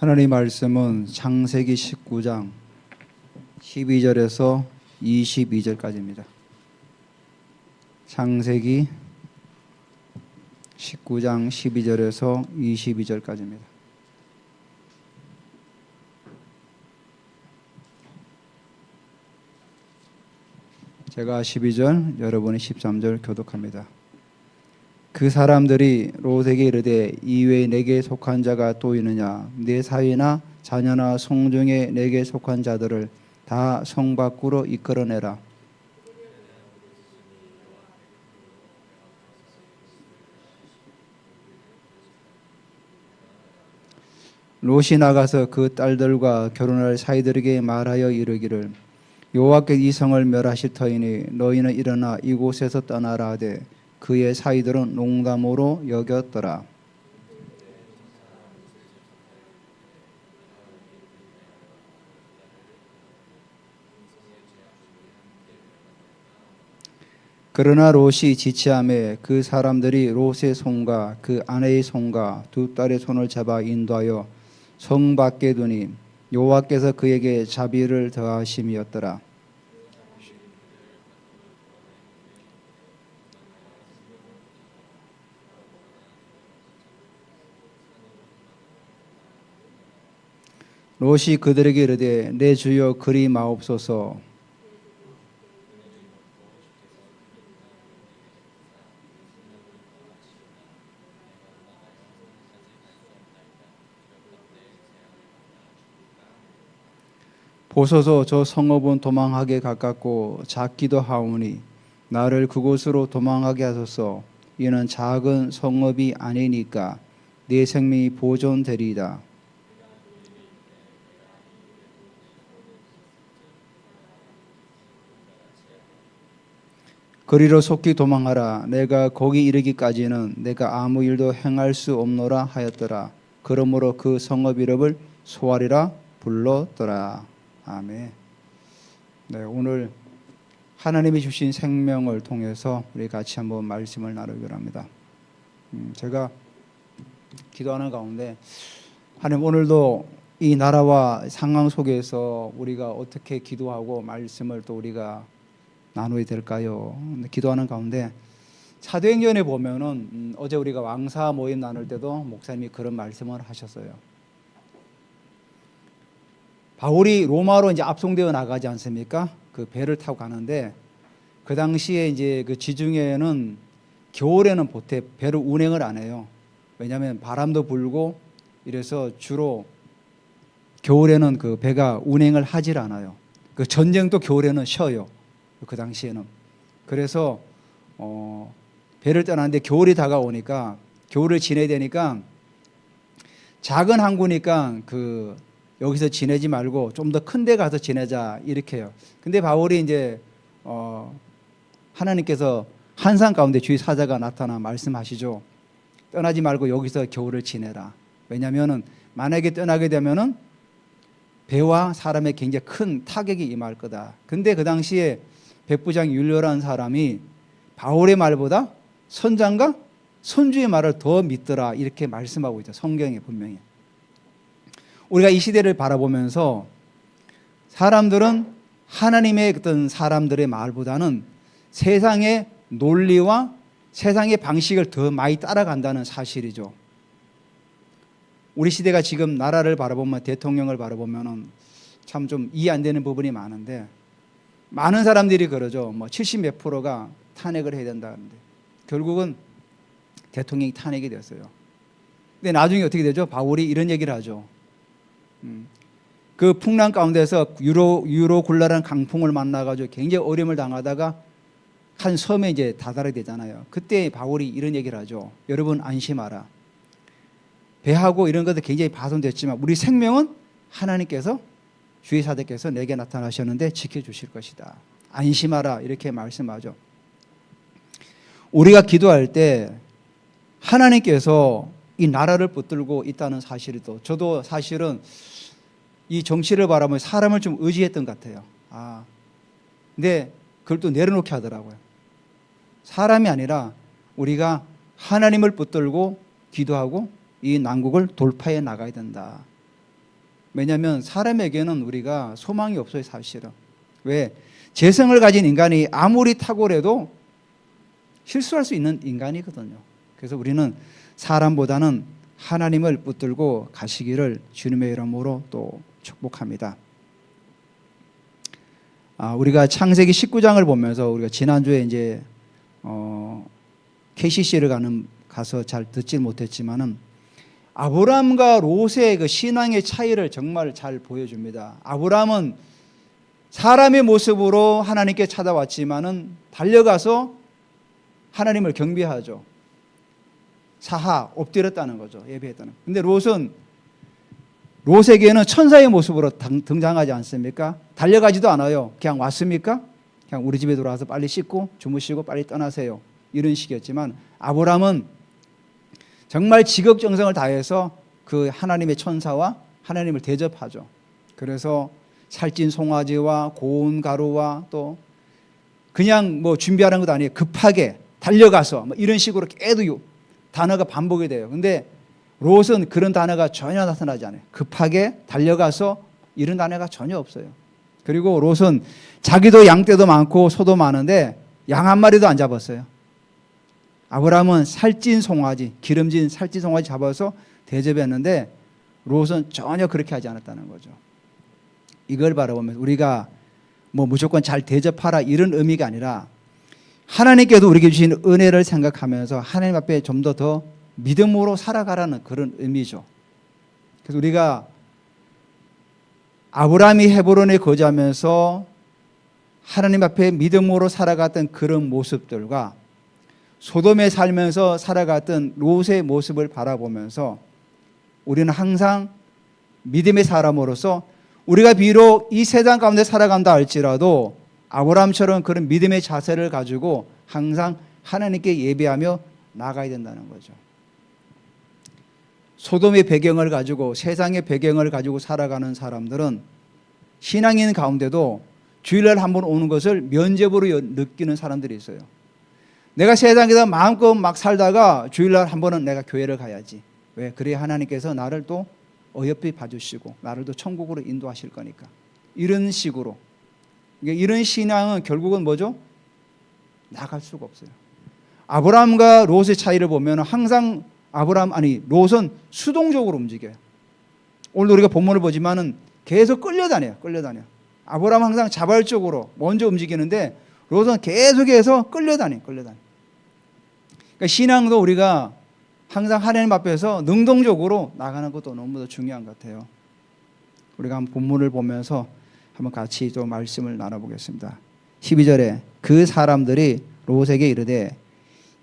하나님 말씀은 창세기 19장 12절에서 22절까지입니다. 창세기 19장 12절에서 22절까지입니다. 제가 12절, 여러분이 13절 교독합니다. 그 사람들이 롯에게 이르되 이외에 내게 속한 자가 또 있느냐? 내 사위나 자녀나 성중에 내게 속한 자들을 다 성 밖으로 이끌어내라. 롯이 나가서 그 딸들과 결혼할 사이들에게 말하여 이르기를 여호와께서 이 성을 멸하실 터이니 너희는 일어나 이곳에서 떠나라 하되 그의 사이들은 농담으로 여겼더라. 그러나 롯이 지체함에 그 사람들이 롯의 손과 그 아내의 손과 두 딸의 손을 잡아 인도하여 성 밖에 두니 여호와께서 그에게 자비를 더하심이었더라. 롯이 그들에게 이르되 내 주여 그리 마옵소서. 보소서 저 성읍은 도망하게 가깝고 작기도 하오니 나를 그곳으로 도망하게 하소서. 이는 작은 성읍이 아니니까 내 생명이 보존되리이다. 그리로 속히 도망하라. 내가 거기 이르기까지는 내가 아무 일도 행할 수 없노라 하였더라. 그러므로 그 성읍 이름을 소알이라 불렀더라. 아멘. 네, 오늘 하나님이 주신 생명을 통해서 우리 같이 한번 말씀을 나누기로 합니다. 제가 기도하는 가운데 하나님 오늘도 이 나라와 상황 속에서 우리가 어떻게 기도하고 말씀을 또 우리가 나눠야 될까요? 기도하는 가운데 사도행전에 보면은 어제 우리가 왕사 모임 나눌 때도 목사님이 그런 말씀을 하셨어요. 바울이 로마로 이제 압송되어 나가지 않습니까? 그 배를 타고 가는데 그 당시에 이제 그 지중해에는 겨울에는 보태 배를 운행을 안 해요. 왜냐하면 바람도 불고 이래서 주로 겨울에는 그 배가 운행을 하질 않아요. 그 전쟁도 겨울에는 쉬어요. 그 당시에는. 그래서 배를 떠나는데 겨울이 다가오니까 겨울을 지내야 되니까 작은 항구니까 그 여기서 지내지 말고 좀 더 큰 데 가서 지내자 이렇게 해요. 근데 바울이 이제 하나님께서 한산 가운데 주의 사자가 나타나 말씀하시죠. 떠나지 말고 여기서 겨울을 지내라. 왜냐하면은 만약에 떠나게 되면은 배와 사람의 굉장히 큰 타격이 임할 거다. 근데 그 당시에 백부장 율료라는 사람이 바울의 말보다 선장과 선주의 말을 더 믿더라 이렇게 말씀하고 있죠. 성경에 분명히. 우리가 이 시대를 바라보면서 사람들은 하나님의 어떤 사람들의 말보다는 세상의 논리와 세상의 방식을 더 많이 따라간다는 사실이죠. 우리 시대가 지금 나라를 바라보면 대통령을 바라보면 참 좀 이해 안 되는 부분이 많은데 많은 사람들이 그러죠. 뭐 70 몇 프로가 탄핵을 해야 된다는데 결국은 대통령이 탄핵이 됐어요. 근데 나중에 어떻게 되죠? 바울이 이런 얘기를 하죠. 그 풍랑 가운데서 유로굴라라는 강풍을 만나가지고 굉장히 어려움을 당하다가 한 섬에 이제 다다르게 되잖아요. 그때 바울이 이런 얘기를 하죠. 여러분 안심하라. 배하고 이런 것도 굉장히 파손됐지만 우리 생명은 하나님께서 주의 사대께서 내게 나타나셨는데 지켜주실 것이다. 안심하라 이렇게 말씀하죠. 우리가 기도할 때 하나님께서 이 나라를 붙들고 있다는 사실이 또 저도 사실은 이 정치를 바라보면 사람을 좀 의지했던 것 같아요. 근데 그걸 또 내려놓게 하더라고요. 사람이 아니라 우리가 하나님을 붙들고 기도하고 이 난국을 돌파해 나가야 된다. 왜냐하면 사람에게는 우리가 소망이 없어요, 사실은. 왜? 재성을 가진 인간이 아무리 탁월해도 실수할 수 있는 인간이거든요. 그래서 우리는 사람보다는 하나님을 붙들고 가시기를 주님의 이름으로 또 축복합니다. 우리가 창세기 19장을 보면서 우리가 지난주에 이제 KCC를 가서 잘 듣질 못했지만은 아브라함과 롯의 그 신앙의 차이를 정말 잘 보여줍니다. 아브라함은 사람의 모습으로 하나님께 찾아왔지만은 달려가서 하나님을 경배하죠. 사하, 엎드렸다는 거죠. 예배했다는. 근데 롯에게는 천사의 모습으로 등장하지 않습니까? 달려가지도 않아요. 그냥 왔습니까? 그냥 우리 집에 돌아와서 빨리 씻고 주무시고 빨리 떠나세요. 이런 식이었지만 아브라함은 정말 지극정성을 다해서 그 하나님의 천사와 하나님을 대접하죠. 그래서 살찐 송아지와 고운 가루와 또 그냥 뭐 준비하는 것도 아니에요. 급하게 달려가서 뭐 이런 식으로 계속 단어가 반복이 돼요. 근데 롯은 그런 단어가 전혀 나타나지 않아요. 급하게 달려가서 이런 단어가 전혀 없어요. 그리고 롯은 자기도 양떼도 많고 소도 많은데 양 한 마리도 안 잡았어요. 아브라함은 살찐 송아지, 기름진 살찐 송아지 잡아서 대접했는데 롯은 전혀 그렇게 하지 않았다는 거죠. 이걸 바라보면 우리가 뭐 무조건 잘 대접하라 이런 의미가 아니라 하나님께도 우리에게 주신 은혜를 생각하면서 하나님 앞에 좀 더 믿음으로 살아가라는 그런 의미죠. 그래서 우리가 아브라함이 헤브론에 거주하면서 하나님 앞에 믿음으로 살아갔던 그런 모습들과 소돔에 살면서 살아갔던 롯의 모습을 바라보면서 우리는 항상 믿음의 사람으로서 우리가 비록 이 세상 가운데 살아간다 할지라도 아브라함처럼 그런 믿음의 자세를 가지고 항상 하나님께 예배하며 나가야 된다는 거죠. 소돔의 배경을 가지고 세상의 배경을 가지고 살아가는 사람들은 신앙인 가운데도 주일날 한번 오는 것을 면접으로 느끼는 사람들이 있어요. 내가 세상에서 마음껏 막 살다가 주일날 한 번은 내가 교회를 가야지. 왜? 그래야 하나님께서 나를 또 어여삐 봐주시고 나를 또 천국으로 인도하실 거니까. 이런 식으로. 이런 신앙은 결국은 뭐죠? 나갈 수가 없어요. 아브라함과 롯의 차이를 보면 항상 롯은 수동적으로 움직여요. 오늘 우리가 본문을 보지만은 계속 끌려다녀요. 아브라함은 항상 자발적으로 먼저 움직이는데 롯은 계속해서 끌려다녀요. 그러니까 신앙도 우리가 항상 하나님 앞에서 능동적으로 나가는 것도 너무도 중요한 것 같아요. 우리가 한번 본문을 보면서 한번 같이 또 말씀을 나눠보겠습니다. 12절에 그 사람들이 롯에게 이르되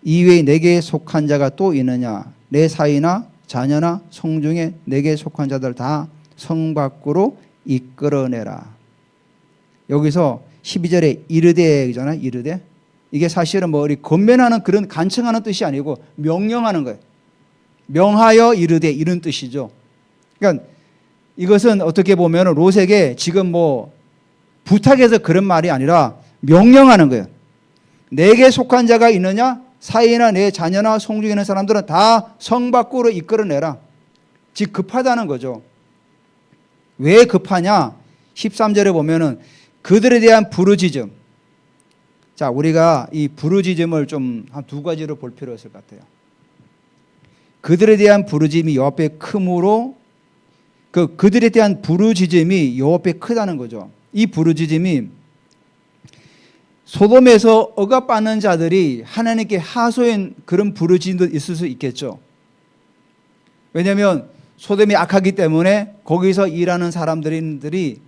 이외에 내게 속한 자가 또 있느냐? 내 사이나 자녀나 성중에 내게 속한 자들 다 성 밖으로 이끌어내라. 여기서 12절에 이르되잖아요. 이르되. 이게 사실은 뭐 우리 권면하는 그런 간청하는 뜻이 아니고 명령하는 거예요. 명하여 이르되 이런 뜻이죠. 그러니까 이것은 어떻게 보면 롯에게 지금 뭐 부탁해서 그런 말이 아니라 명령하는 거예요. 내게 속한 자가 있느냐? 사이나 내 자녀나 성중에 있는 사람들은 다 성 밖으로 이끌어내라. 즉 급하다는 거죠. 왜 급하냐? 13절에 보면은 그들에 대한 부르짖음. 자, 우리가 이 부르짖음을 좀 한 두 가지로 볼 필요가 있을 것 같아요. 그들에 대한 부르짖음이 여호와께 크므로 그들에 대한 부르짖음이 여호와께 크다는 거죠. 이 부르짖음이 소돔에서 억압받는 자들이 하나님께 하소연 그런 부르짖음도 있을 수 있겠죠. 왜냐하면 소돔이 악하기 때문에 거기서 일하는 사람들이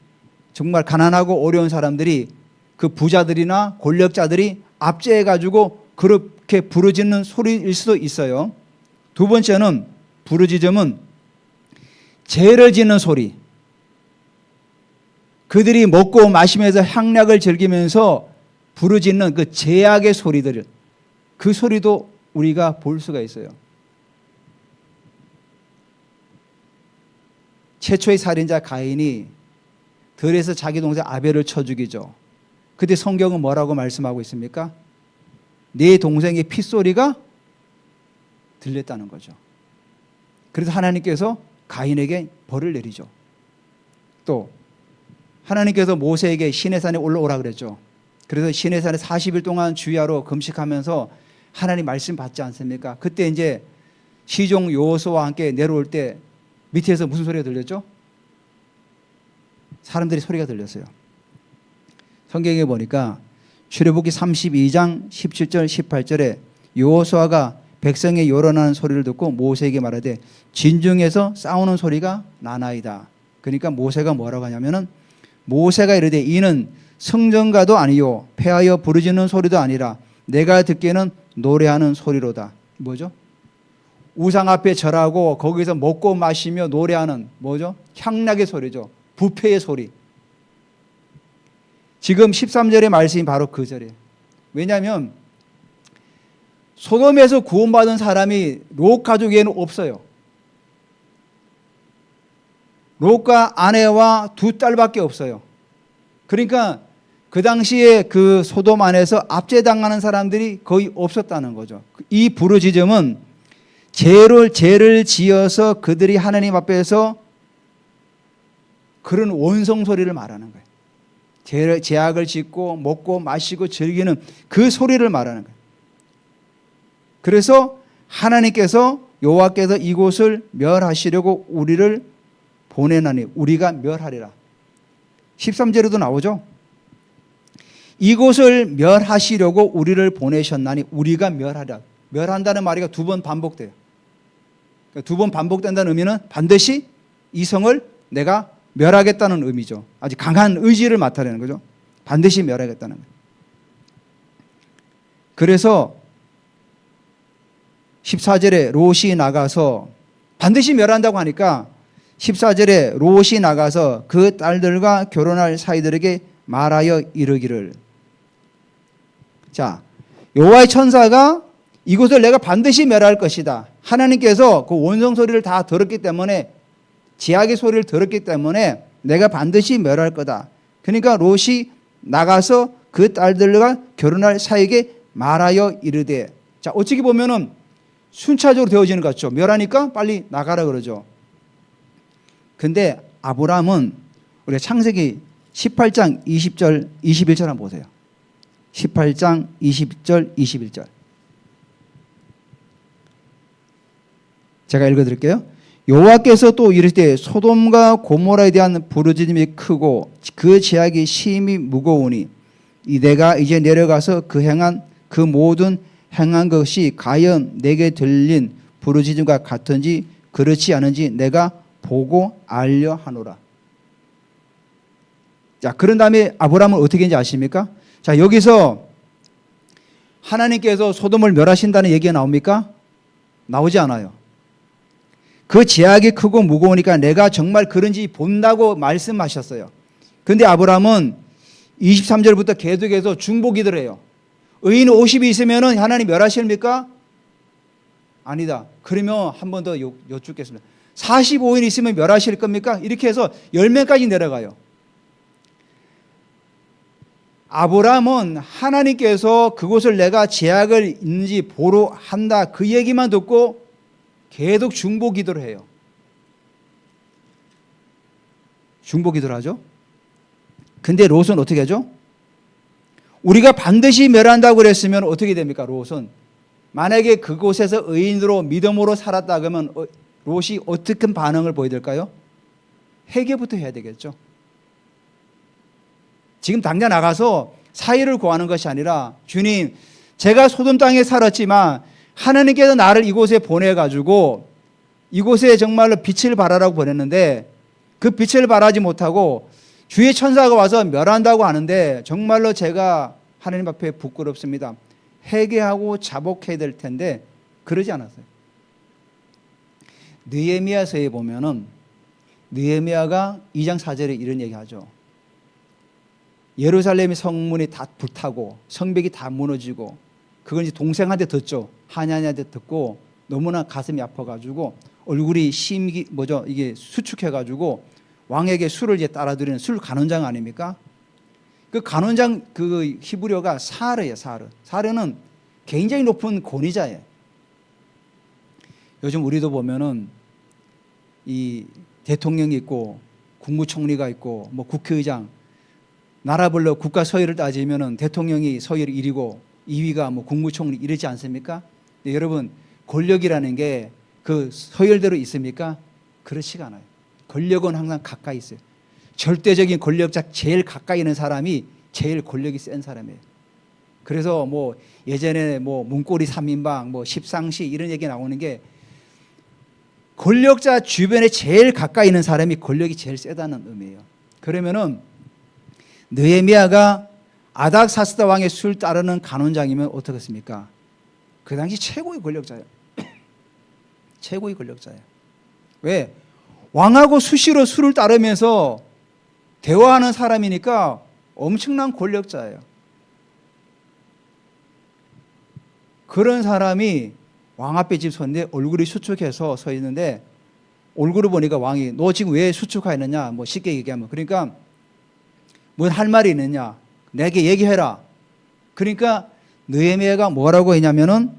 정말 가난하고 어려운 사람들이 그 부자들이나 권력자들이 압제해가지고 그렇게 부르짖는 소리일 수도 있어요. 두 번째는 부르짖음은 죄를 짓는 소리. 그들이 먹고 마시면서 향락을 즐기면서 부르짖는 그 죄악의 소리들, 그 소리도 우리가 볼 수가 있어요. 최초의 살인자 가인이 들에서 자기 동생 아벨을 쳐 죽이죠. 그때 성경은 뭐라고 말씀하고 있습니까? 네 동생의 핏소리가 들렸다는 거죠. 그래서 하나님께서 가인에게 벌을 내리죠. 또 하나님께서 모세에게 시내산에 올라오라 그랬죠. 그래서 시내산에 40일 동안 주야로 금식하면서 하나님 말씀 받지 않습니까? 그때 이제 시종 여호수아와 함께 내려올 때 밑에서 무슨 소리가 들렸죠? 사람들이 소리가 들렸어요. 성경에 보니까 출애굽기 32장 17절 18절에 여호수아가 백성의 요란하는 소리를 듣고 모세에게 말하되 진중에서 싸우는 소리가 나나이다. 그러니까 모세가 뭐라고 하냐면은 모세가 이르되 이는 성전가도 아니요 패하여 부르짖는 소리도 아니라 내가 듣기에는 노래하는 소리로다. 뭐죠? 우상 앞에 절하고 거기서 먹고 마시며 노래하는 뭐죠? 향락의 소리죠. 부패의 소리. 지금 13절의 말씀이 바로 그 절이에요. 왜냐하면 소돔에서 구원받은 사람이 롯 가족에는 없어요. 롯과 아내와 두 딸밖에 없어요. 그러니까 그 당시에 그 소돔 안에서 압제당하는 사람들이 거의 없었다는 거죠. 이 부르짖음은 죄를 지어서 그들이 하나님 앞에서 그런 원성 소리를 말하는 거예요. 죄악을 짓고 먹고 마시고 즐기는 그 소리를 말하는 거예요. 그래서 하나님께서 여호와께서 이곳을 멸하시려고 우리를 보내나니 우리가 멸하리라. 13절에도 나오죠. 이곳을 멸하시려고 우리를 보내셨나니 우리가 멸하리라. 멸한다는 말이 두 번 반복돼요. 두 번 반복된다는 의미는 반드시 이 성을 내가 멸하겠다는 의미죠. 아주 강한 의지를 나타내는 거죠. 반드시 멸하겠다는 거예요. 그래서 14절에 롯이 나가서 반드시 멸한다고 하니까 14절에 롯이 나가서 그 딸들과 결혼할 사이들에게 말하여 이르기를. 자, 여호와의 천사가 이곳을 내가 반드시 멸할 것이다. 하나님께서 그 원성 소리를 다 들었기 때문에 제약의 소리를 들었기 때문에 내가 반드시 멸할 거다. 그러니까 롯이 나가서 그 딸들과 결혼할 사이에게 말하여 이르되. 자, 어떻게 보면은 순차적으로 되어지는 것 같죠. 멸하니까 빨리 나가라 그러죠. 근데 아브라함은 우리가 창세기 18장 20절 21절 한번 보세요. 18장 20절 21절. 제가 읽어드릴게요. 여호와께서 또 이르시되 소돔과 고모라에 대한 부르짖음이 크고 그 죄악이 심히 무거우니 이 내가 이제 내려가서 그 모든 행한 것이 과연 내게 들린 부르짖음과 같은지 그렇지 않은지 내가 보고 알려 하노라. 자, 그런 다음에 아브라함은 어떻게 했는지 아십니까? 자, 여기서 하나님께서 소돔을 멸하신다는 얘기가 나옵니까? 나오지 않아요. 그 죄악이 크고 무거우니까 내가 정말 그런지 본다고 말씀하셨어요. 그런데 아브라함은 23절부터 계속해서 중보기도를 해요. 의인 50이 있으면 하나님 멸하십니까? 아니다. 그러면 한 번 더 여쭙겠습니다. 45인 있으면 멸하실 겁니까? 이렇게 해서 10명까지 내려가요. 아브라함은 하나님께서 그곳을 내가 죄악을 있는지 보러 한다 그 얘기만 듣고 계속 중보 기도를 해요. 중보 기도를 하죠. 근데 롯은 어떻게 하죠? 우리가 반드시 멸한다고 그랬으면 어떻게 됩니까? 롯은 만약에 그곳에서 의인으로 믿음으로 살았다 그러면 롯이 어떻게 반응을 보여야 될까요? 회개부터 해야 되겠죠. 지금 당장 나가서 사의를 구하는 것이 아니라 주님, 제가 소돔 땅에 살았지만 하나님께서 나를 이곳에 보내가지고 이곳에 정말로 빛을 발하라고 보냈는데 그 빛을 발하지 못하고 주의 천사가 와서 멸한다고 하는데 정말로 제가 하나님 앞에 부끄럽습니다. 회개하고 자복해야 될 텐데 그러지 않았어요. 느헤미야서에 보면은 느헤미야가 2장 4절에 이런 얘기하죠. 예루살렘의 성문이 다 불타고 성벽이 다 무너지고 그건 이제 동생한테 듣죠. 하냐냐한테 듣고 너무나 가슴이 아파가지고 얼굴이 이게 수축해가지고 왕에게 술을 이제 따라드리는 술 간원장 아닙니까? 그 간원장 그 히브리어가 사르예요. 사르는 굉장히 높은 권위자예요. 요즘 우리도 보면은 이 대통령이 있고 국무총리가 있고 뭐 국회의장, 나라별로 국가 서열을 따지면은 대통령이 서열 1위고 2위가 뭐 국무총리 이러지 않습니까? 근데 여러분, 권력이라는 게 그 서열대로 있습니까? 그렇지가 않아요. 권력은 항상 가까이 있어요. 절대적인 권력자 제일 가까이 있는 사람이 제일 권력이 센 사람이에요. 그래서 뭐 예전에 뭐 문고리 3인방, 뭐 십상시 이런 얘기 나오는 게 권력자 주변에 제일 가까이 있는 사람이 권력이 제일 세다는 의미예요. 그러면은 느헤미야가 아닥사스다 왕의 수를 따르는 간원장이면 어떻겠습니까? 그 당시 최고의 권력자예요. 최고의 권력자예요. 왜? 왕하고 수시로 수를 따르면서 대화하는 사람이니까 엄청난 권력자예요. 그런 사람이 왕 앞에 지금 섰는데 얼굴이 수축해서 서 있는데 얼굴을 보니까 왕이 너 지금 왜 수축하였느냐? 뭐 쉽게 얘기하면 그러니까 뭔 할 말이 있느냐? 내게 얘기해라. 그러니까 느헤미야가 뭐라고 했냐면은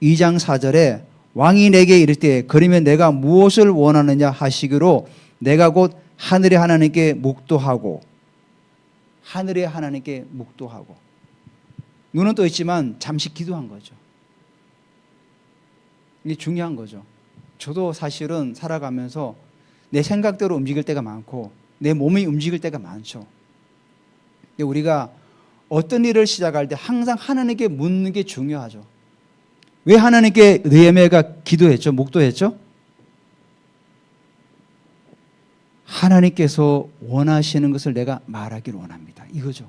2장 4절에 왕이 내게 이를 때 그러면 내가 무엇을 원하느냐 하시기로 내가 곧 하늘의 하나님께 묵도하고 하늘의 하나님께 묵도하고 눈은 떠 있지만 잠시 기도한 거죠. 이게 중요한 거죠. 저도 사실은 살아가면서 내 생각대로 움직일 때가 많고 내 몸이 움직일 때가 많죠. 근데 우리가 어떤 일을 시작할 때 항상 하나님께 묻는 게 중요하죠. 왜 하나님께 느헤미야가 기도했죠? 묵도했죠? 하나님께서 원하시는 것을 내가 말하기를 원합니다. 이거죠.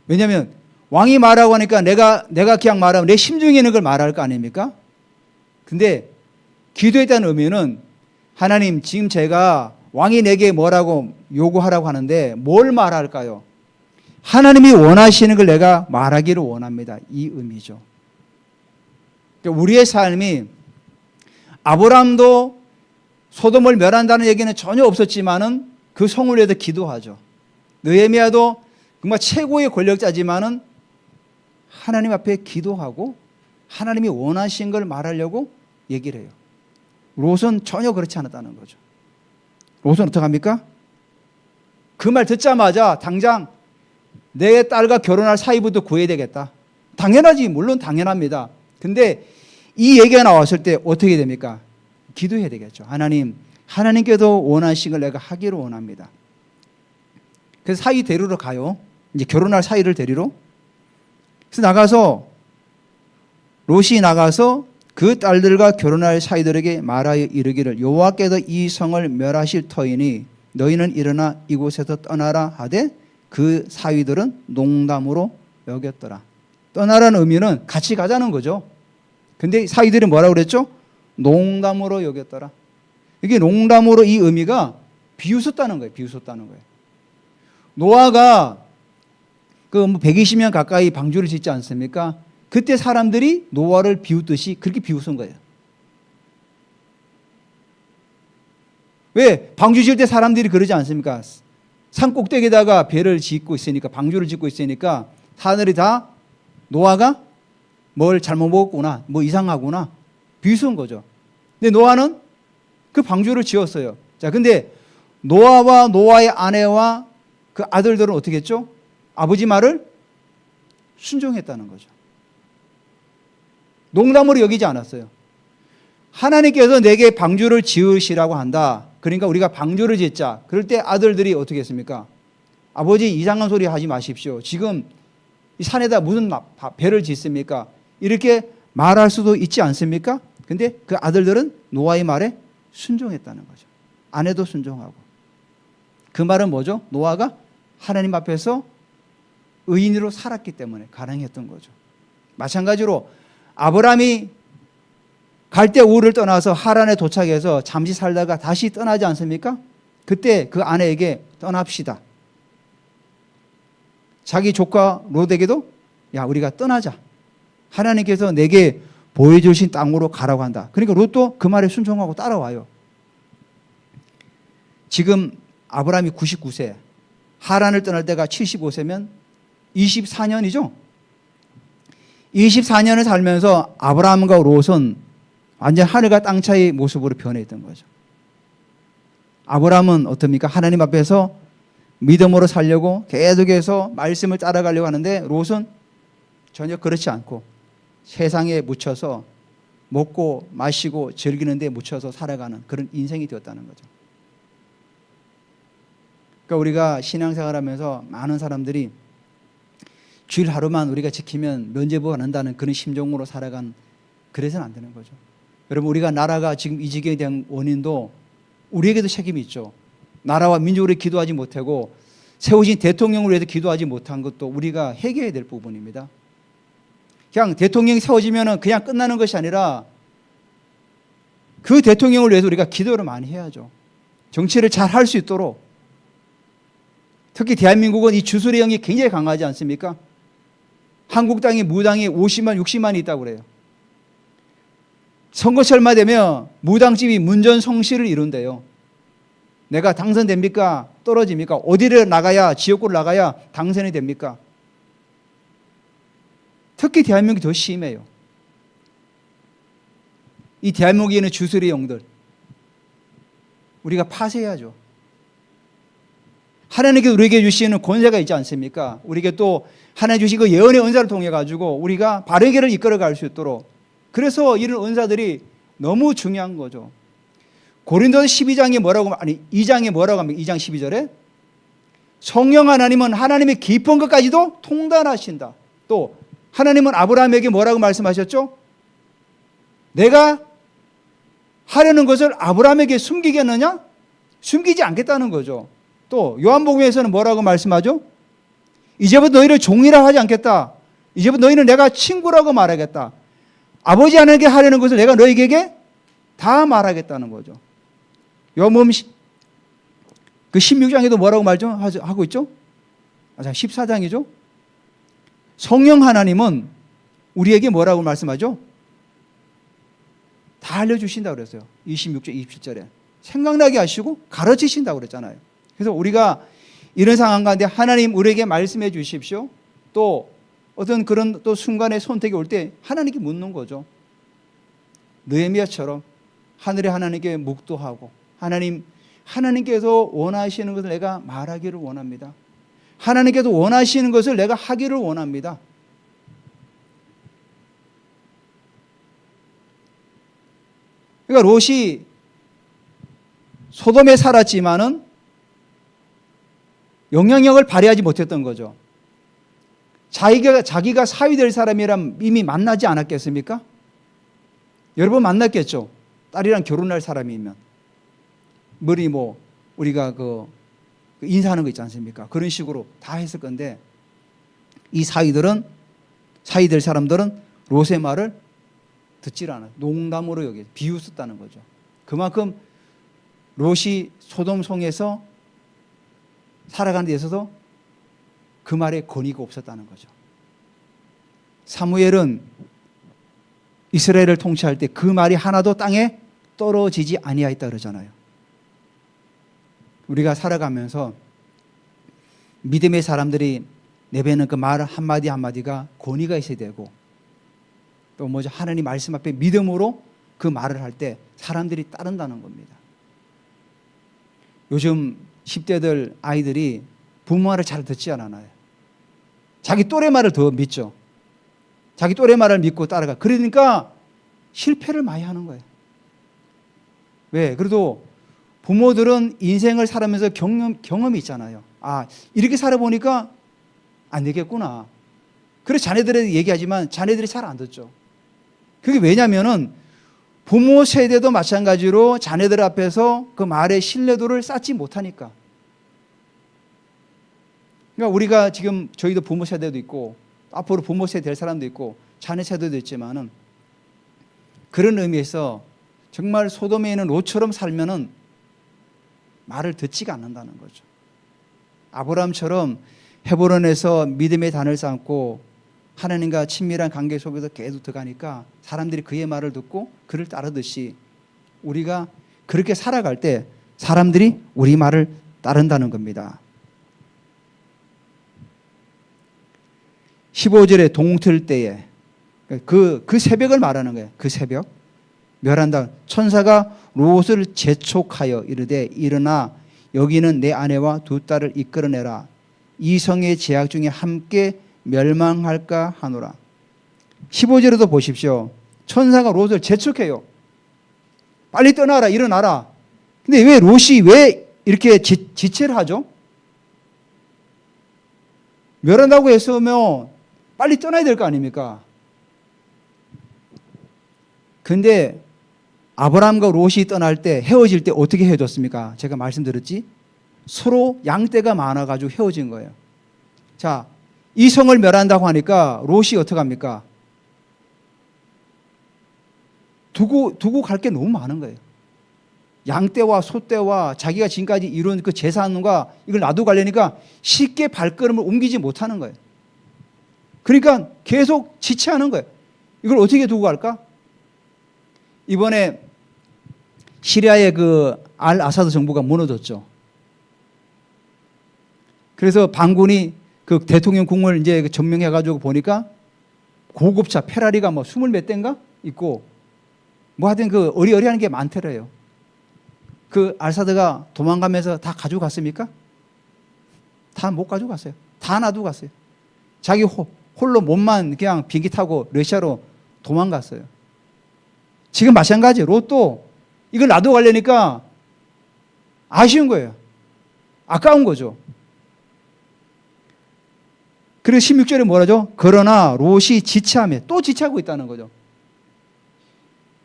왜냐하면 왕이 말하고 하니까 내가 그냥 말하면 내 심중에 있는 걸 말할 거 아닙니까? 근데 기도했다는 의미는 하나님 지금 제가 왕이 내게 뭐라고 요구하라고 하는데 뭘 말할까요? 하나님이 원하시는 걸 내가 말하기를 원합니다. 이 의미죠. 우리의 삶이 아브라함도 소돔을 멸한다는 얘기는 전혀 없었지만은 그 성을 위해서 기도하죠. 느헤미야도 정말 최고의 권력자지만은 하나님 앞에 기도하고 하나님이 원하신 걸 말하려고 얘기를 해요. 롯은 전혀 그렇지 않았다는 거죠. 롯은 어떡합니까? 그 말 듣자마자 당장 내 딸과 결혼할 사위부터 구해야 되겠다. 당연하지. 물론 당연합니다. 근데 이 얘기가 나왔을 때 어떻게 됩니까? 기도해야 되겠죠. 하나님께도 원하신 걸 내가 하기를 원합니다. 그래서 사위 데리러 가요. 이제 결혼할 사위를 데리러. 그래서 롯이 나가서 그 딸들과 결혼할 사위들에게 말하여 이르기를 여호와께서 이 성을 멸하실 터이니 너희는 일어나 이곳에서 떠나라 하되 그 사위들은 농담으로 여겼더라. 떠나라는 의미는 같이 가자는 거죠. 근데 사위들이 뭐라고 그랬죠? 농담으로 여겼더라. 이게 농담으로 이 의미가 비웃었다는 거예요. 비웃었다는 거예요. 노아가 그 120년 가까이 방주를 짓지 않습니까? 그때 사람들이 노아를 비웃듯이 그렇게 비웃은 거예요. 왜? 방주 지을 때 사람들이 그러지 않습니까? 산 꼭대기에다가 배를 짓고 있으니까, 방주를 짓고 있으니까 사람들이 다 노아가 뭘 잘못 먹었구나, 뭐 이상하구나 비웃은 거죠. 근데 노아는 그 방주를 지었어요. 자, 근데 노아와 노아의 아내와 그 아들들은 어떻게 했죠? 아버지 말을 순종했다는 거죠. 농담으로 여기지 않았어요. 하나님께서 내게 방주를 지으시라고 한다. 그러니까 우리가 방주를 짓자. 그럴 때 아들들이 어떻게 했습니까? 아버지 이상한 소리 하지 마십시오. 지금 이 산에다 무슨 배를 짓습니까? 이렇게 말할 수도 있지 않습니까? 근데 그 아들들은 노아의 말에 순종했다는 거죠. 아내도 순종하고. 그 말은 뭐죠? 노아가 하나님 앞에서 의인으로 살았기 때문에 가능했던 거죠. 마찬가지로 아브라함이 갈대 우르를 떠나서 하란에 도착해서 잠시 살다가 다시 떠나지 않습니까? 그때 그 아내에게 떠납시다. 자기 조카 롯에게도 야 우리가 떠나자. 하나님께서 내게 보여주신 땅으로 가라고 한다. 그러니까 롯도 그 말에 순종하고 따라와요. 지금 아브라함이 99세, 하란을 떠날 때가 75세면 24년이죠. 24년을 살면서 아브라함과 롯은 완전 하늘과 땅 차이의 모습으로 변해있던 거죠. 아브라함은 어떻습니까? 하나님 앞에서 믿음으로 살려고 계속해서 말씀을 따라가려고 하는데 롯은 전혀 그렇지 않고 세상에 묻혀서 먹고 마시고 즐기는 데 묻혀서 살아가는 그런 인생이 되었다는 거죠. 그러니까 우리가 신앙생활하면서 많은 사람들이 주일 하루만 우리가 지키면 면죄부 받는다는 그런 심정으로 살아간, 그래서는 안 되는 거죠. 여러분, 우리가 나라가 지금 이 지경에 대한 원인도 우리에게도 책임이 있죠. 나라와 민족을 위해 기도하지 못하고 세우신 대통령을 위해서 기도하지 못한 것도 우리가 해결해야 될 부분입니다. 그냥 대통령이 세워지면 그냥 끝나는 것이 아니라 그 대통령을 위해서 우리가 기도를 많이 해야죠. 정치를 잘 할 수 있도록. 특히 대한민국은 이 주술의 영이 굉장히 강하지 않습니까? 한국 땅에 무당이 50만, 60만이 있다고 그래요. 선거철만 되면 무당집이 문전성시를 이룬대요. 내가 당선됩니까? 떨어집니까? 어디를 나가야, 지역구를 나가야 당선이 됩니까? 특히 대한민국이 더 심해요. 이 대한민국에 있는 주술의 영들 우리가 파쇄해야죠. 하나님께서 우리에게 주시는 권세가 있지 않습니까? 우리에게 또 하나님 주신 그 예언의 은사를 통해 가지고 우리가 바른 길을 이끌어 갈 수 있도록, 그래서 이런 은사들이 너무 중요한 거죠. 고린도서 12장에 뭐라고, 아니 2장에 뭐라고 합니까? 2장 12절에 성령 하나님은 하나님의 깊은 것까지도 통달하신다. 또 하나님은 아브라함에게 뭐라고 말씀하셨죠? 내가 하려는 것을 아브라함에게 숨기겠느냐? 숨기지 않겠다는 거죠. 또 요한복음에서는 뭐라고 말씀하죠? 이제부터 너희를 종이라 하지 않겠다. 이제부터 너희는 내가 친구라고 말하겠다. 아버지 하나님께 하려는 것을 내가 너희에게 다 말하겠다는 거죠. 요한복음 그 16장에도 뭐라고 하고 있죠? 14장이죠. 성령 하나님은 우리에게 뭐라고 말씀하죠? 다 알려주신다고 그랬어요. 26절, 27절에. 생각나게 하시고 가르치신다고 그랬잖아요. 그래서 우리가 이런 상황 가운데 하나님 우리에게 말씀해 주십시오. 또 어떤 그런 또 순간의 선택이 올 때 하나님께 묻는 거죠. 느헤미야처럼 하늘의 하나님께 묵도하고, 하나님께서 원하시는 것을 내가 말하기를 원합니다. 하나님께서 원하시는 것을 내가 하기를 원합니다. 그러니까 롯이 소돔에 살았지만은 영향력을 발휘하지 못했던 거죠. 자기가 사위 될 사람이란 이미 만나지 않았겠습니까? 여러분 만났겠죠. 딸이랑 결혼할 사람이면 머리 우리가 인사하는 거 있지 않습니까? 그런 식으로 다 했을 건데, 이 사위 될 사람들은 롯의 말을 듣질 않아요. 농담으로 여기 비웃었다는 거죠. 그만큼 롯이 소돔성에서 살아가는 데 있어서 그 말에 권위가 없었다는 거죠. 사무엘은 이스라엘을 통치할 때 그 말이 하나도 땅에 떨어지지 아니하였다 그러잖아요. 우리가 살아가면서 믿음의 사람들이 내뱉는 그 말 한마디 한마디가 권위가 있어야 되고, 또 하나님 말씀 앞에 믿음으로 그 말을 할 때 사람들이 따른다는 겁니다. 요즘 10대들 아이들이 부모 말을 잘 듣지 않아요. 자기 또래 말을 더 믿죠. 자기 또래 말을 믿고 따라가. 그러니까 실패를 많이 하는 거예요. 왜? 그래도 부모들은 인생을 살아면서 경험이 있잖아요. 아, 이렇게 살아보니까 안 되겠구나. 그래서 자녀들에게 얘기하지만 자녀들이 잘 안 듣죠. 그게 왜냐면은 부모 세대도 마찬가지로 자녀들 앞에서 그 말의 신뢰도를 쌓지 못하니까. 그러니까 우리가 지금 저희도 부모 세대도 있고 앞으로 부모 세대 될 사람도 있고 자녀 세대도 있지만은, 그런 의미에서 정말 소돔에 있는 롯처럼 살면은 말을 듣지가 않는다는 거죠. 아브라함처럼 헤브론에서 믿음의 단을 쌓고 하나님과 친밀한 관계 속에서 계속 들어가니까 사람들이 그의 말을 듣고 그를 따르듯이 우리가 그렇게 살아갈 때 사람들이 우리 말을 따른다는 겁니다. 15절에 동틀 때에 그 새벽을 말하는 거예요. 그 새벽 멸한다. 천사가 롯을 재촉하여 이르되 일어나 여기는 내 아내와 두 딸을 이끌어내라. 이 성의 제약 중에 함께 멸망할까 하노라. 15절에도 보십시오. 천사가 롯을 재촉해요. 빨리 떠나라, 일어나라. 근데 왜 롯이 왜 이렇게 지체를 하죠? 멸한다고 했으면 빨리 떠나야 될 거 아닙니까? 근데 아브라함과 롯이 떠날 때, 헤어질 때 어떻게 헤어졌습니까? 제가 말씀드렸지? 서로 양떼가 많아가지고 헤어진 거예요. 자, 이 성을 멸한다고 하니까 롯이 어떡합니까? 두고 갈 게 너무 많은 거예요. 양떼와 소떼와 자기가 지금까지 이룬 그 재산과 이걸 놔두고 가려니까 쉽게 발걸음을 옮기지 못하는 거예요. 그러니까 계속 지체하는 거예요. 이걸 어떻게 두고 갈까? 이번에 시리아의 그 알 아사드 정부가 무너졌죠. 그래서 반군이 그 대통령 궁을 이제 점령해가지고 보니까 고급차 페라리가 뭐 20몇 대인가 있고 뭐 하여튼 그 어리어리한 게 많더래요. 그 알사드가 도망가면서 다 가지고 갔습니까? 다 못 가지고 갔어요. 다 놔두고 갔어요. 자기 홀로 몸만 그냥 비행기 타고 러시아로 도망갔어요. 지금 마찬가지 롯도 이걸 놔두고 가려니까 아쉬운 거예요. 아까운 거죠. 그래서 16절에 뭐라죠? 그러나 롯이 지체하며 또 지체하고 있다는 거죠.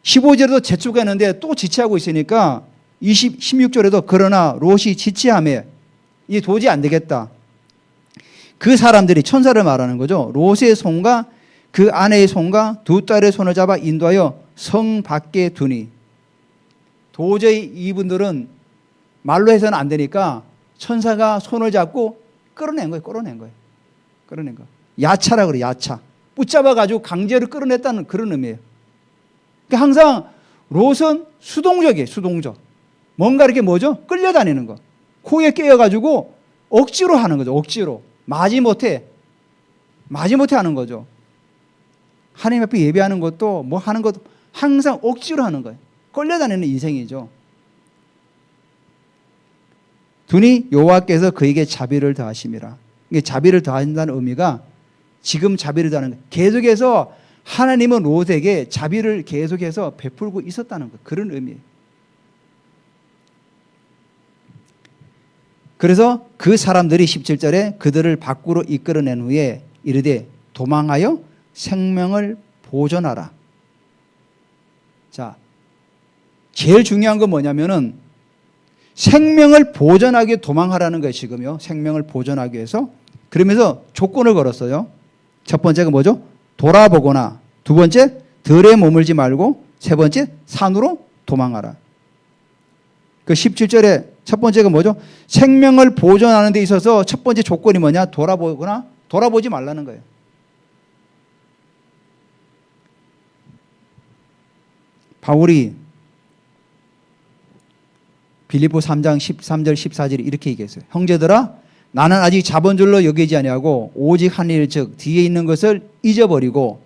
15절에도 재촉했는데 또 지체하고 있으니까 16절에도 그러나 롯이 지체하며 이게 도저히 안 되겠다. 그 사람들이 천사를 말하는 거죠. 롯의 손과 그 아내의 손과 두 딸의 손을 잡아 인도하여 성 밖에 두니 도저히 이분들은 말로 해서는 안 되니까 천사가 손을 잡고 끌어낸 거예요. 끌어낸 거. 야차라 그래, 야차. 붙잡아가지고 강제로 끌어냈다는 그런 의미예요. 그러니까 항상 롯은 수동적이에요, 수동적. 뭔가 이렇게 뭐죠? 끌려다니는 거. 코에 깨어가지고 억지로 하는 거죠, 억지로. 마지못해 하는 거죠. 하나님 앞에 예배하는 것도 뭐 하는 것도 항상 억지로 하는 거예요. 끌려다니는 인생이죠. 두니 여호와께서 그에게 자비를 더하심이라. 이게 자비를 더한다는 의미가 지금 자비를 더하는 거예요. 계속해서 하나님은 롯에게 자비를 계속해서 베풀고 있었다는 것, 그런 의미예요. 그래서 그 사람들이 17절에 그들을 밖으로 이끌어낸 후에 이르되 도망하여 생명을 보존하라. 자, 제일 중요한 건 뭐냐면은 생명을 보존하기 위해 도망하라는 거예요, 지금요. 생명을 보존하기 위해서. 그러면서 조건을 걸었어요. 첫 번째가 뭐죠? 돌아보거나, 두 번째 들에 머물지 말고, 세 번째 산으로 도망하라. 그 17절에 첫 번째가 뭐죠? 생명을 보존하는 데 있어서 첫 번째 조건이 뭐냐? 돌아보거나 돌아보지 말라는 거예요. 바울이 빌립보 3장 13절 14절에 이렇게 얘기했어요. 형제들아, 나는 아직 자본줄로 여기지 아니하고 오직 한 일, 즉 뒤에 있는 것을 잊어버리고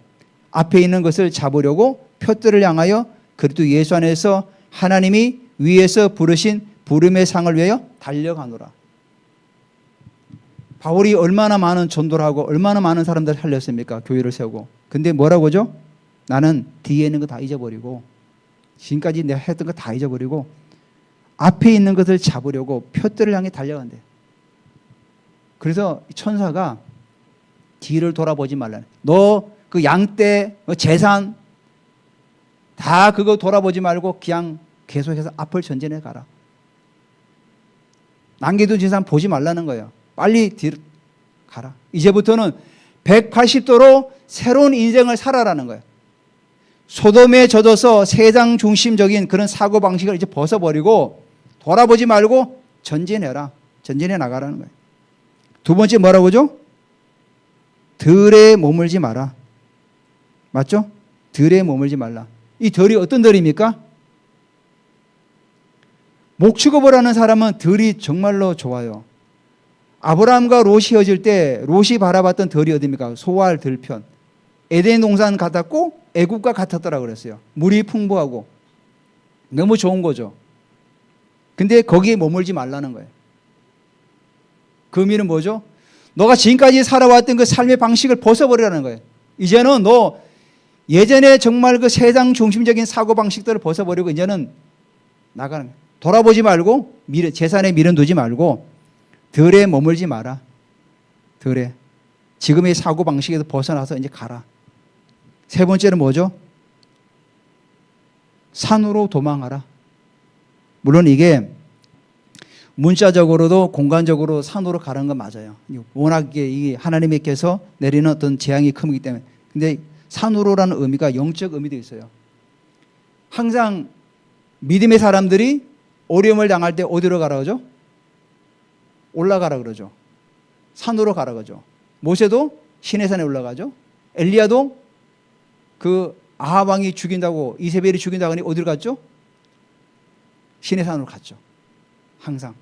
앞에 있는 것을 잡으려고 표들을 향하여 그리스도 예수 안에서 하나님이 위에서 부르신 부름의 상을 위하여 달려가노라. 바울이 얼마나 많은 전도를 하고 얼마나 많은 사람들을 살렸습니까? 교회를 세우고. 근데 뭐라고 하죠? 나는 뒤에 있는 거 다 잊어버리고 지금까지 내가 했던 거 다 잊어버리고 앞에 있는 것을 잡으려고 표들을 향해 달려간대. 그래서 천사가 뒤를 돌아보지 말라. 너 그 양떼, 재산 다 그거 돌아보지 말고 그냥 계속해서 앞을 전진해 가라. 남겨둔 재산 보지 말라는 거예요. 빨리 뒤로 가라. 이제부터는 180도로 새로운 인생을 살아라는 거예요. 소돔에 젖어서 세상 중심적인 그런 사고방식을 이제 벗어버리고 돌아보지 말고 전진해라. 전진해 나가라는 거예요. 두 번째 뭐라고 하죠? 들에 머물지 마라. 맞죠? 들에 머물지 말라. 이 들이 어떤 들입니까? 목축업을 하는 사람은 들이 정말로 좋아요. 아브라함과 롯이 헤어질 때 롯이 바라봤던 들이 어디입니까? 소알 들편. 에덴 동산 같았고 애국과 같았더라 그랬어요. 물이 풍부하고. 너무 좋은 거죠. 근데 거기에 머물지 말라는 거예요. 그 의미는 뭐죠? 너가 지금까지 살아왔던 그 삶의 방식을 벗어버리라는 거예요. 이제는 너 예전에 정말 그 세상 중심적인 사고방식들을 벗어버리고 이제는 나가는 거예요. 돌아보지 말고 재산에 미련 두지 말고 들에 머물지 마라. 들에. 지금의 사고방식에서 벗어나서 이제 가라. 세 번째는 뭐죠? 산으로 도망하라. 물론 이게 문자적으로도 공간적으로 산으로 가는 건 맞아요. 워낙 이 하나님께서 내리는 어떤 재앙이 크기 때문에. 근데 산으로라는 의미가 영적 의미도 있어요. 항상 믿음의 사람들이 어려움을 당할 때 어디로 가라 그러죠? 올라가라 그러죠. 산으로 가라 그러죠. 모세도 시내산에 올라가죠. 엘리야도 그 아합 왕이 죽인다고 이세벨이 죽인다고 하니 어디로 갔죠? 시내산으로 갔죠. 항상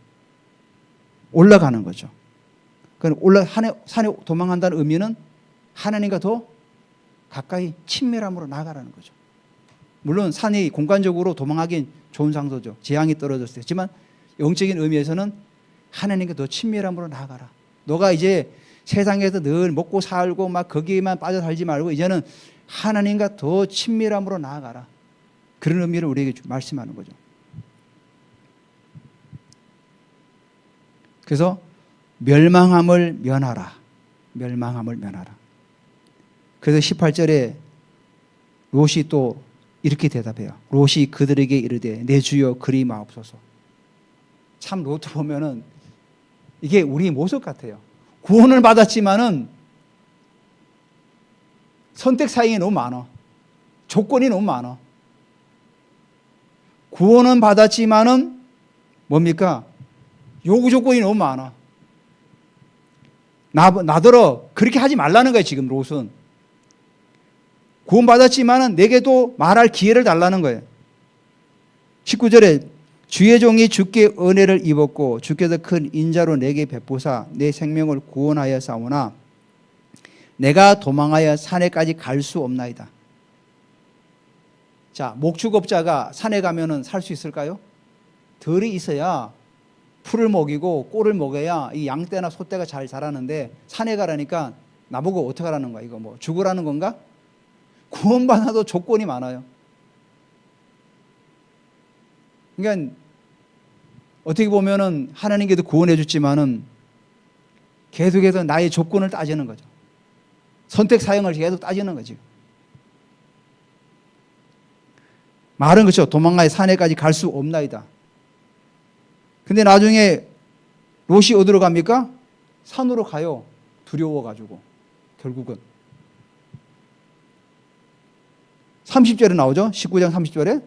올라가는 거죠. 그러니까 산에 도망간다는 의미는 하나님과 더 가까이 친밀함으로 나아가라는 거죠. 물론 산이 공간적으로 도망하기엔 좋은 장소죠. 재앙이 떨어졌을 때. 하지만 영적인 의미에서는 하나님과 더 친밀함으로 나아가라. 너가 이제 세상에서 늘 먹고 살고 막 거기에만 빠져 살지 말고 이제는 하나님과 더 친밀함으로 나아가라. 그런 의미를 우리에게 말씀하는 거죠. 그래서 멸망함을 면하라. 멸망함을 면하라. 그래서 18절에 롯이 또 이렇게 대답해요. 롯이 그들에게 이르되 내 주여 그리 마옵소서. 참 롯 보면은 이게 우리 모습 같아요. 구원을 받았지만은 선택 사항이 너무 많아. 조건이 너무 많아. 구원은 받았지만은 뭡니까? 요구 조건이 너무 많아. 나더러 그렇게 하지 말라는 거예요. 지금 롯은. 구원 받았지만은 내게도 말할 기회를 달라는 거예요. 19절에 주의 종이 주께 은혜를 입었고 주께서 큰 인자로 내게 베푸사 내 생명을 구원하여 싸우나 내가 도망하여 산에까지 갈 수 없나이다. 자, 목축업자가 산에 가면은 살 수 있을까요? 덜이 있어야 풀을 먹이고 꼴을 먹여야 이 양떼나 소떼가 잘 자라는데 산에 가라니까 나보고 어떻게 하라는 거야? 이거 뭐 죽으라는 건가? 구원받아도 조건이 많아요. 그러니까 어떻게 보면은 하나님께도 구원해 줬지만은 계속해서 나의 조건을 따지는 거죠. 선택 사형을 계속 따지는 거지. 말은 그렇죠. 도망가야 산에까지 갈 수 없나이다. 근데 나중에 롯이 어디로 갑니까? 산으로 가요. 두려워가지고 결국은 30절에 나오죠. 19장 30절에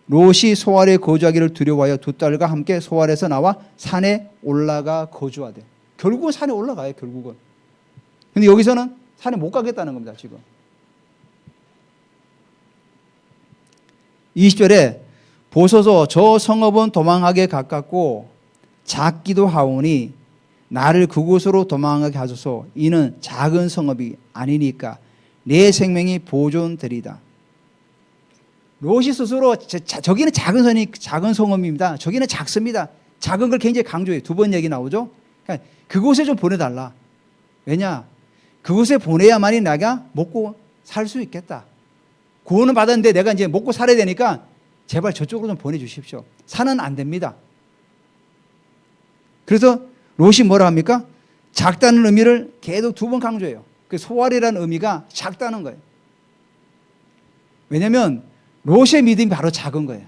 롯이 소알에 거주하기를 두려워하여 두 딸과 함께 소알에서 나와 산에 올라가 거주하되. 결국은 산에 올라가요. 결국은. 근데 여기서는 산에 못 가겠다는 겁니다. 지금 20절에 보소서 저 성읍은 도망하게 가깝고 작기도 하오니 나를 그곳으로 도망하게 하소서. 이는 작은 성읍이 아니니까 내 생명이 보존되리다. 롯이 스스로 저기는 작은 성읍입니다. 저기는 작습니다. 작은 걸 굉장히 강조해요. 두 번 얘기 나오죠. 그러니까 그곳에 좀 보내달라. 왜냐? 그곳에 보내야만이 내가 먹고 살 수 있겠다. 구원은 받았는데 내가 이제 먹고 살아야 되니까 제발 저쪽으로 좀 보내주십시오. 산은 안 됩니다. 그래서 롯이 뭐라 합니까? 작다는 의미를 계속 두 번 강조해요. 그 소알이라는 의미가 작다는 거예요. 왜냐하면 롯의 믿음이 바로 작은 거예요.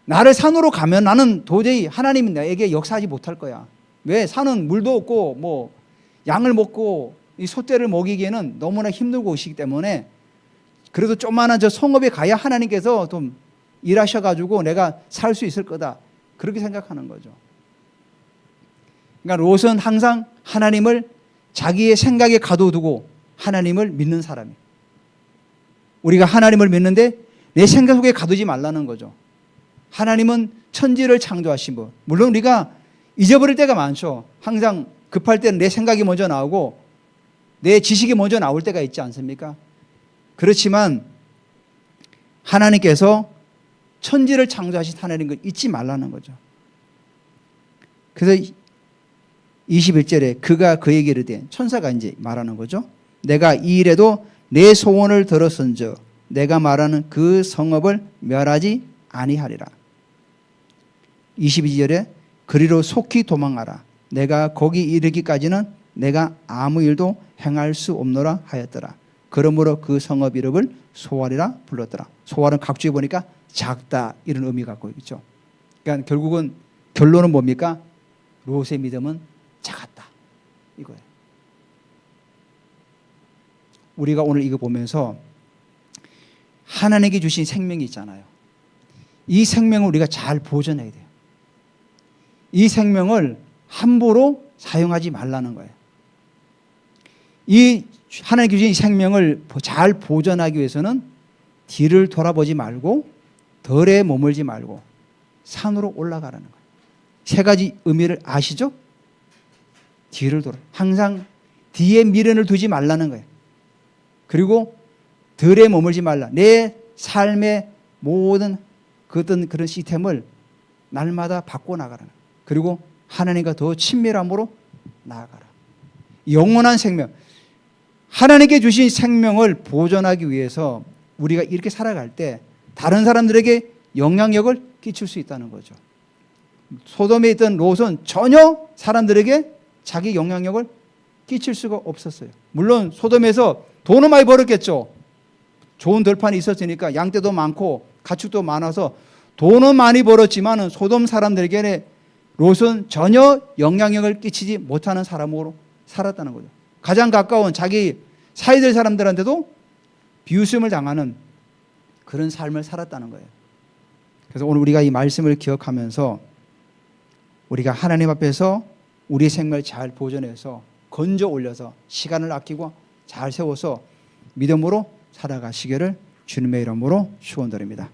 나를 산으로 가면 나는 도저히 하나님이 나에게 역사하지 못할 거야. 왜? 산은 물도 없고 뭐 양을 먹고 이 소떼를 먹이기에는 너무나 힘든 곳이기 때문에 그래도 조그마한 저 성읍에 가야 하나님께서 좀 일하셔가지고 내가 살 수 있을 거다. 그렇게 생각하는 거죠. 그러니까 롯은 항상 하나님을 자기의 생각에 가둬두고 하나님을 믿는 사람이에요. 우리가 하나님을 믿는데 내 생각 속에 가두지 말라는 거죠. 하나님은 천지를 창조하신 분. 물론 우리가 잊어버릴 때가 많죠. 항상 급할 때는 내 생각이 먼저 나오고 내 지식이 먼저 나올 때가 있지 않습니까? 그렇지만 하나님께서 천지를 창조하신 하나님 걸 잊지 말라는 거죠. 그래서 21절에 그가 그에게 이르되, 천사가 이제 말하는 거죠. 내가 이 일에도 내 소원을 들었은즉 내가 말하는 그 성읍을 멸하지 아니하리라. 22절에 그리로 속히 도망하라. 내가 거기 이르기까지는 내가 아무 일도 행할 수 없노라 하였더라. 그러므로 그 성읍 이름을 소알이라 불렀더라. 소알은 각주에 보니까 작다 이런 의미 갖고 있죠. 그러니까 결국은 결론은 뭡니까? 롯의 믿음은 작았다 이거예요. 우리가 오늘 이거 보면서 하나님께 주신 생명이 있잖아요. 이 생명을 우리가 잘 보존해야 돼요. 이 생명을 함부로 사용하지 말라는 거예요. 이 하나님께 주신 생명을 잘 보존하기 위해서는 뒤를 돌아보지 말고 덜에 머물지 말고 산으로 올라가라는 거예요. 세 가지 의미를 아시죠? 뒤를 돌아. 항상 뒤에 미련을 두지 말라는 거예요. 그리고 덜에 머물지 말라. 내 삶의 모든 어떤 그런 시스템을 날마다 바꿔나가라는 거예요. 그리고 하나님과 더 친밀함으로 나아가라. 영원한 생명. 하나님께 주신 생명을 보존하기 위해서 우리가 이렇게 살아갈 때 다른 사람들에게 영향력을 끼칠 수 있다는 거죠. 소돔에 있던 롯은 전혀 사람들에게 자기 영향력을 끼칠 수가 없었어요. 물론 소돔에서 돈은 많이 벌었겠죠. 좋은 들판이 있었으니까 양떼도 많고 가축도 많아서 돈은 많이 벌었지만 소돔 사람들에게는 롯은 전혀 영향력을 끼치지 못하는 사람으로 살았다는 거죠. 가장 가까운 자기 사이들 사람들한테도 비웃음을 당하는 그런 삶을 살았다는 거예요. 그래서 오늘 우리가 이 말씀을 기억하면서 우리가 하나님 앞에서 우리의 생명을 잘 보존해서 건져 올려서 시간을 아끼고 잘 세워서 믿음으로 살아가시기를 주님의 이름으로 축원드립니다.